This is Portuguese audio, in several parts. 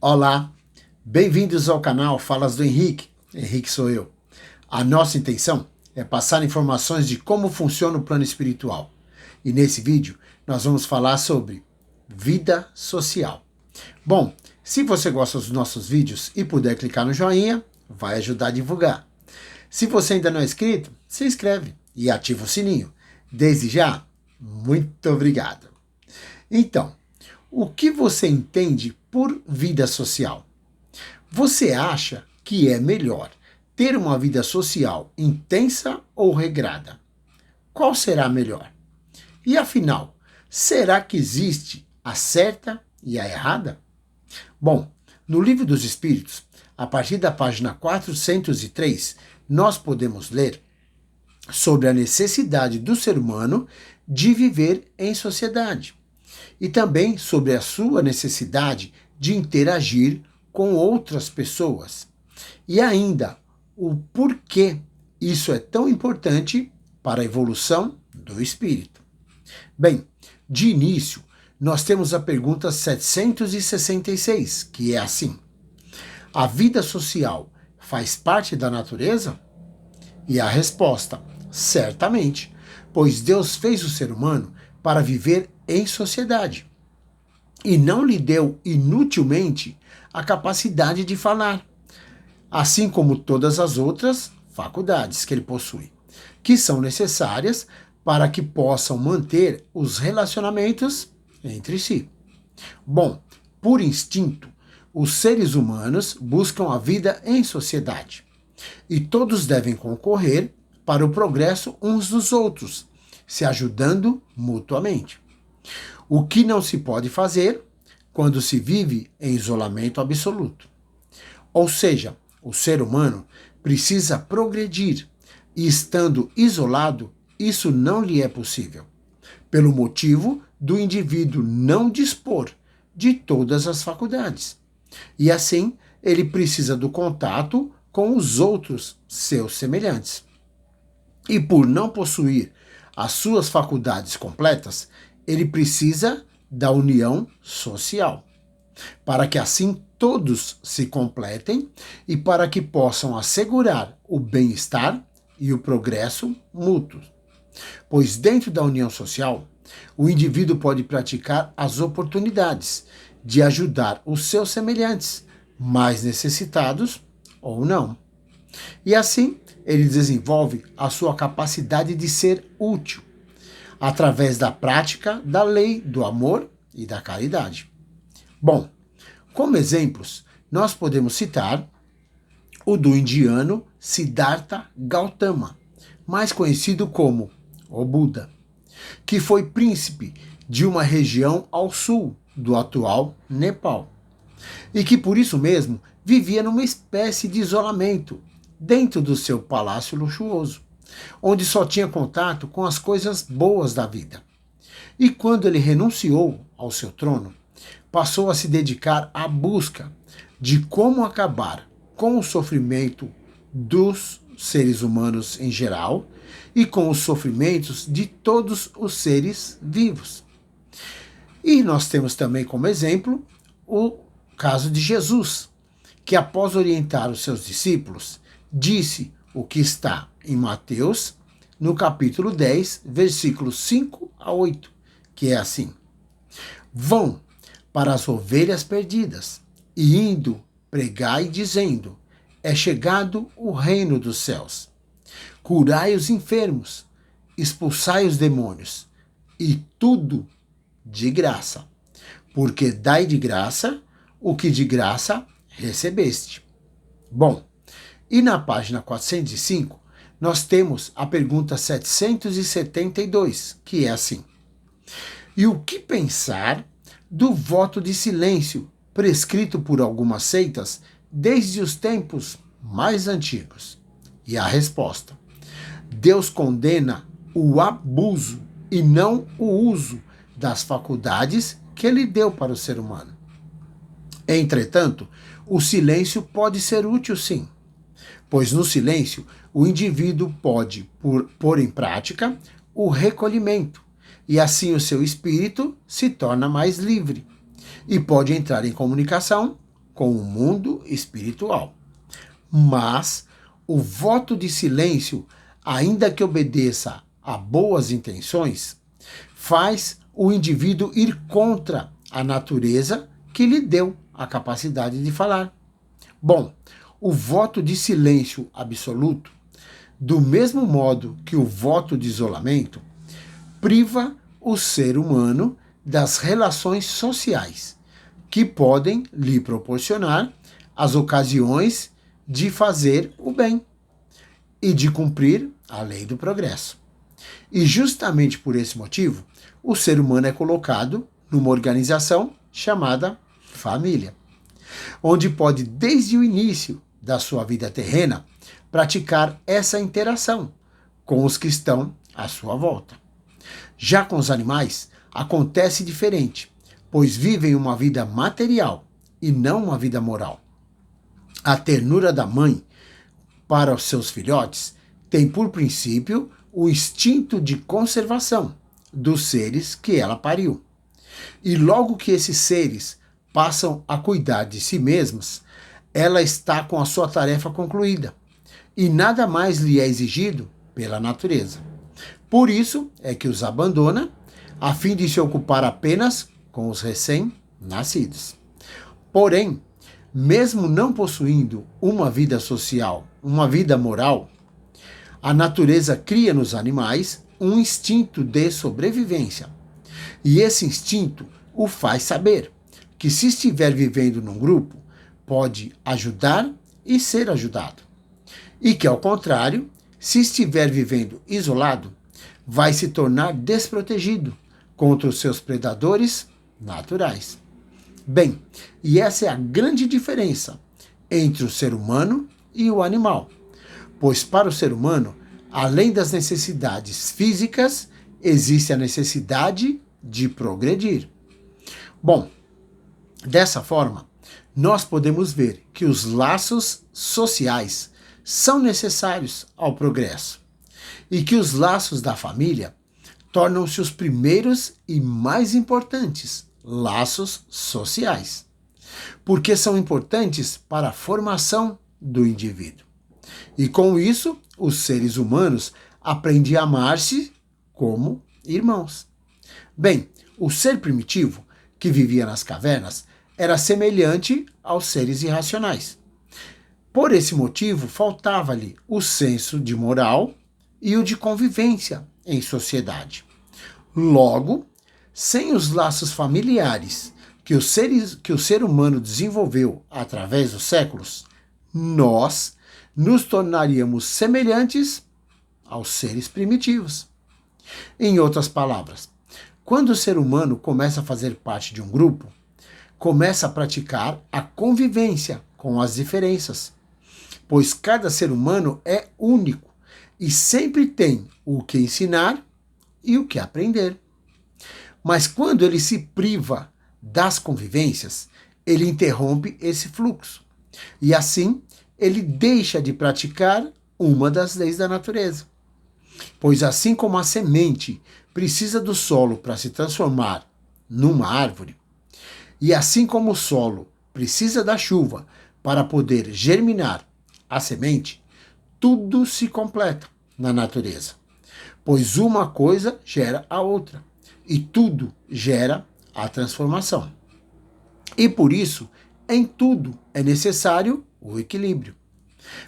Olá, bem-vindos ao canal Falas do Henrique. Henrique sou eu. A nossa intenção é passar informações de como funciona o plano espiritual. E nesse vídeo nós vamos falar sobre vida social. Bom, se você gosta dos nossos vídeos e puder clicar no joinha, vai ajudar a divulgar. Se você ainda não é inscrito, se inscreve e ativa o sininho. Desde já, muito obrigado. Então, o que você entende por vida social? Você acha que é melhor ter uma vida social intensa ou regrada? Qual será melhor? E afinal, será que existe a certa e a errada? Bom, no Livro dos Espíritos, a partir da página 403, nós podemos ler sobre a necessidade do ser humano de viver em sociedade e também sobre a sua necessidade de interagir com outras pessoas. E ainda, o porquê isso é tão importante para a evolução do espírito. Bem, de início, nós temos a pergunta 766, que é assim: a vida social faz parte da natureza? E a resposta: certamente, pois Deus fez o ser humano para viver em sociedade e não lhe deu inutilmente a capacidade de falar, assim como todas as outras faculdades que ele possui, que são necessárias para que possam manter os relacionamentos entre si. Bom, por instinto, os seres humanos buscam a vida em sociedade e todos devem concorrer para o progresso uns dos outros, se ajudando mutuamente. O que não se pode fazer quando se vive em isolamento absoluto. Ou seja, o ser humano precisa progredir e, estando isolado, isso não lhe é possível, pelo motivo do indivíduo não dispor de todas as faculdades. E assim, ele precisa do contato com os outros seus semelhantes. E por não possuir as suas faculdades completas, ele precisa da união social, para que assim todos se completem e para que possam assegurar o bem-estar e o progresso mútuo. Pois dentro da união social, o indivíduo pode praticar as oportunidades de ajudar os seus semelhantes, mais necessitados ou não. E assim, ele desenvolve a sua capacidade de ser útil, através da prática da lei do amor e da caridade. Bom, como exemplos, nós podemos citar o do indiano Siddhartha Gautama, mais conhecido como o Buda, que foi príncipe de uma região ao sul do atual Nepal, e que por isso mesmo vivia numa espécie de isolamento dentro do seu palácio luxuoso, onde só tinha contato com as coisas boas da vida. E quando ele renunciou ao seu trono, passou a se dedicar à busca de como acabar com o sofrimento dos seres humanos em geral e com os sofrimentos de todos os seres vivos. E nós temos também como exemplo o caso de Jesus, que após orientar os seus discípulos, disse o que está em Mateus, no capítulo 10, versículos 5 a 8, que é assim: vão para as ovelhas perdidas, e indo, pregai dizendo, é chegado o reino dos céus. Curai os enfermos, expulsai os demônios, e tudo de graça, porque dai de graça o que de graça recebeste. Bom, e na página 405, nós temos a pergunta 772, que é assim: e o que pensar do voto de silêncio prescrito por algumas seitas desde os tempos mais antigos? E a resposta: Deus condena o abuso e não o uso das faculdades que ele deu para o ser humano. Entretanto, o silêncio pode ser útil sim, pois no silêncio o indivíduo pode pôr em prática o recolhimento, e assim o seu espírito se torna mais livre e pode entrar em comunicação com o mundo espiritual. Mas o voto de silêncio, ainda que obedeça a boas intenções, faz o indivíduo ir contra a natureza que lhe deu a capacidade de falar. Bom, o voto de silêncio absoluto, do mesmo modo que o voto de isolamento, priva o ser humano das relações sociais, que podem lhe proporcionar as ocasiões de fazer o bem e de cumprir a lei do progresso. E justamente por esse motivo, o ser humano é colocado numa organização chamada família, onde pode, desde o início da sua vida terrena, praticar essa interação com os que estão à sua volta. Já com os animais, acontece diferente, pois vivem uma vida material e não uma vida moral. A ternura da mãe para os seus filhotes tem por princípio o instinto de conservação dos seres que ela pariu. E logo que esses seres passam a cuidar de si mesmos, ela está com a sua tarefa concluída e nada mais lhe é exigido pela natureza. Por isso é que os abandona, a fim de se ocupar apenas com os recém-nascidos. Porém, mesmo não possuindo uma vida social, uma vida moral, a natureza cria nos animais um instinto de sobrevivência. E esse instinto o faz saber que, se estiver vivendo num grupo, pode ajudar e ser ajudado. E que, ao contrário, se estiver vivendo isolado, vai se tornar desprotegido contra os seus predadores naturais. Bem, e essa é a grande diferença entre o ser humano e o animal, pois para o ser humano, além das necessidades físicas, existe a necessidade de progredir. Bom, dessa forma, nós podemos ver que os laços sociais são necessários ao progresso e que os laços da família tornam-se os primeiros e mais importantes laços sociais, porque são importantes para a formação do indivíduo. E com isso, os seres humanos aprendem a amar-se como irmãos. Bem, o ser primitivo, que vivia nas cavernas, era semelhante aos seres irracionais. Por esse motivo, faltava-lhe o senso de moral e o de convivência em sociedade. Logo, sem os laços familiares que o ser humano desenvolveu através dos séculos, nós nos tornaríamos semelhantes aos seres primitivos. Em outras palavras, quando o ser humano começa a fazer parte de um grupo, começa a praticar a convivência com as diferenças, pois cada ser humano é único e sempre tem o que ensinar e o que aprender. Mas quando ele se priva das convivências, ele interrompe esse fluxo. E assim, ele deixa de praticar uma das leis da natureza. Pois assim como a semente precisa do solo para se transformar numa árvore, e assim como o solo precisa da chuva para poder germinar a semente, tudo se completa na natureza. Pois uma coisa gera a outra. E tudo gera a transformação. E por isso, em tudo é necessário o equilíbrio,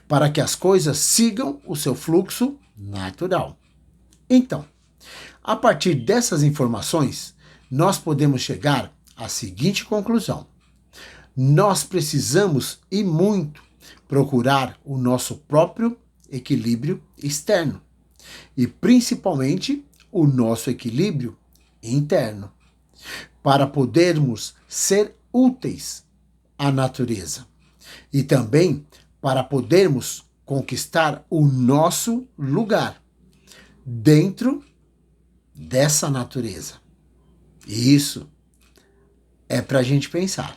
para que as coisas sigam o seu fluxo natural. Então, a partir dessas informações, nós podemos chegar à seguinte conclusão: nós precisamos e muito procurar o nosso próprio equilíbrio externo e principalmente o nosso equilíbrio interno, para podermos ser úteis à natureza e também para podermos conquistar o nosso lugar dentro dessa natureza. E isso é para a gente pensar.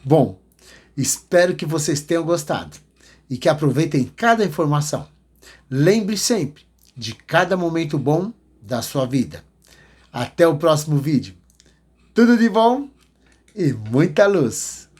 Bom, espero que vocês tenham gostado e que aproveitem cada informação. Lembre sempre de cada momento bom da sua vida. Até o próximo vídeo. Tudo de bom e muita luz!